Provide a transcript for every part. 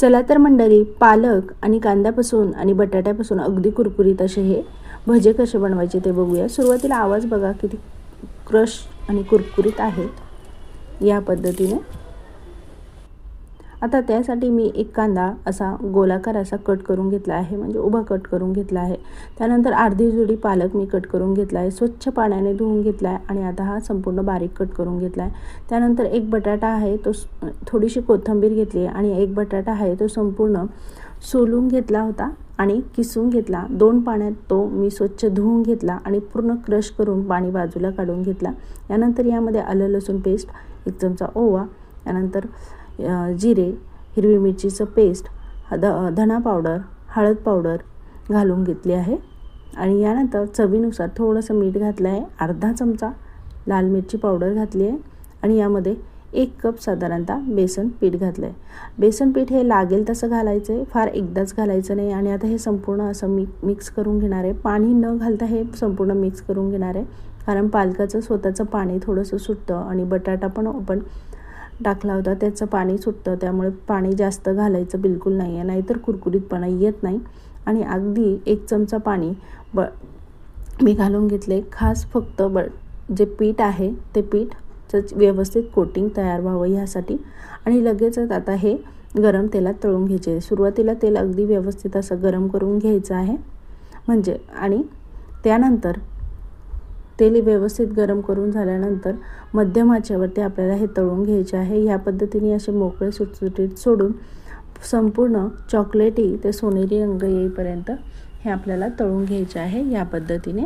चला तर मंडळी, पालक आणि कांद्यापासून आणि बटाट्यापासून अगदी कुरकुरीत असे हे भजे कसे बनवायचे ते बघूया। सुरुवातीला आवाज बघा किती क्रश आणि कुरकुरीत आहेत या पद्धतीने। आता त्यासाठी मी एक कांदा असा गोलाकार असा कट करून घेतला आहे, म्हणजे उभा कट करून घेतला आहे। त्यानंतर अर्धी जुडी पालक मी कट करून घेतला आहे, स्वच्छ पाण्याने धुवून घेतला आहे आणि आता हा संपूर्ण बारीक कट करून घेतला आहे। त्यानंतर एक बटाटा आहे तो थोडीशी कोथिंबीर घेतली आणि एक बटाटा आहे तो संपूर्ण सोलून घेतला होता आणि किसून घेतला। 2 पाण्यात तो मी स्वच्छ धुवून घेतला आणि पूर्ण क्रश करून पाणी बाजूला काढून घेतला। यानंतर यामध्ये आलं लसूण पेस्ट, 1 चमचा ओवा, यानंतर जिरे, हिरवी मिरचीचं पेस्ट, धना पावडर, हळद पावडर घालून घेतली आहे आणि यानंतर चवीनुसार थोडंसं मीठ घातलं आहे, अर्धा चमचा लाल मिरची पावडर घातली आहे आणि यामध्ये 1 कप साधारणतः बेसन पीठ घातलं आहे। बेसन पीठ हे लागेल तसं घालायचं आहे, फार एकदाच घालायचं नाही। आणि आता हे संपूर्ण असं मिक्स करून घेणार आहे, पाणी न घालता हे संपूर्ण मिक्स करून घेणार आहे, कारण पालकाचं स्वतःचं पाणी थोडंसं सुटतं आणि बटाटा पण आपण टाकला होता त्याचं पाणी सुटतं, त्यामुळे पाणी जास्त घालायचं बिलकुल नाही आहे, नाहीतर कुरकुरीतपणा येत नाही। आणि अगदी 1 चमचा पाणी मी घालून घेतले, खास फक्त जे पीठ आहे ते पीठ व्यवस्थित कोटिंग तयार व्हावं ह्यासाठी। आणि लगेचच आता हे गरम तेलात तळून घ्यायचे। सुरुवातीला तेल अगदी व्यवस्थित असं गरम करून घ्यायचं आहे म्हणजे, आणि त्यानंतर तेल व्यवस्थित गरम करून झाल्यानंतर मध्यम आचेवरती आपल्याला हे तळून घ्यायचे आहे। या पद्धतीने असे मोकळे सुटसुटीत सोडून संपूर्ण चॉकलेटी ते सोनेरी रंग येईपर्यंत हे आपल्याला तळून घ्यायचे आहे। या पद्धतीने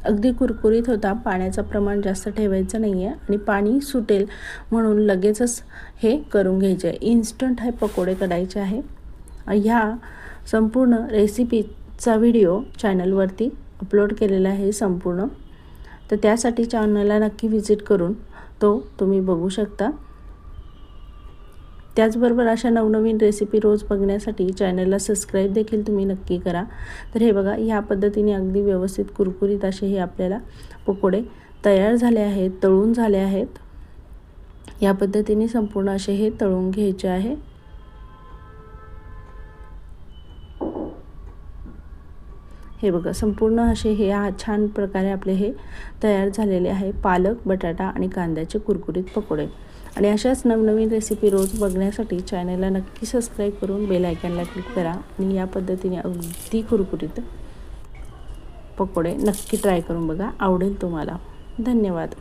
अगदी कुरकुरीत होता, पाण्याचं प्रमाण जास्त ठेवायचं नाही आहे आणि पाणी सुटेल म्हणून लगेचच हे करून घ्यायचे आहे। इन्स्टंट हे पकोडे करायचे आहे। ह्या संपूर्ण रेसिपीचा व्हिडिओ चॅनलवरती अपलोड केलेला आहे संपूर्ण, तर त्यासाठी चॅनलला नक्की व्हिजिट करून तो तुम्ही बघू शकता। त्याचबरोबर अशा नवनवीन रेसिपी रोज बघण्यासाठी चॅनलला सबस्क्राईब देखील तुम्ही नक्की करा। तर हे बघा, ह्या पद्धतीने अगदी व्यवस्थित कुरकुरीत असे हे आपल्याला पकोडे तयार झाले आहेत, तळून झाले आहेत। या पद्धतीने संपूर्ण असे हे तळून घ्यायचे आहे। हे बघा, संपूर्ण असे हे छान प्रकारे आपले हे तयार झालेले आहे पालक, बटाटा आणि कांद्याचे कुरकुरीत पकोडे। आणि अशाच नवनवीन रेसिपी रोज बघण्यासाठी चॅनलला नक्की सबस्क्राईब करून बेल आयकॉनला क्लिक करा आणि या पद्धतीने अगदी कुरकुरीत पकोडे नक्की ट्राय करून बघा, आवडेल तुम्हाला। धन्यवाद।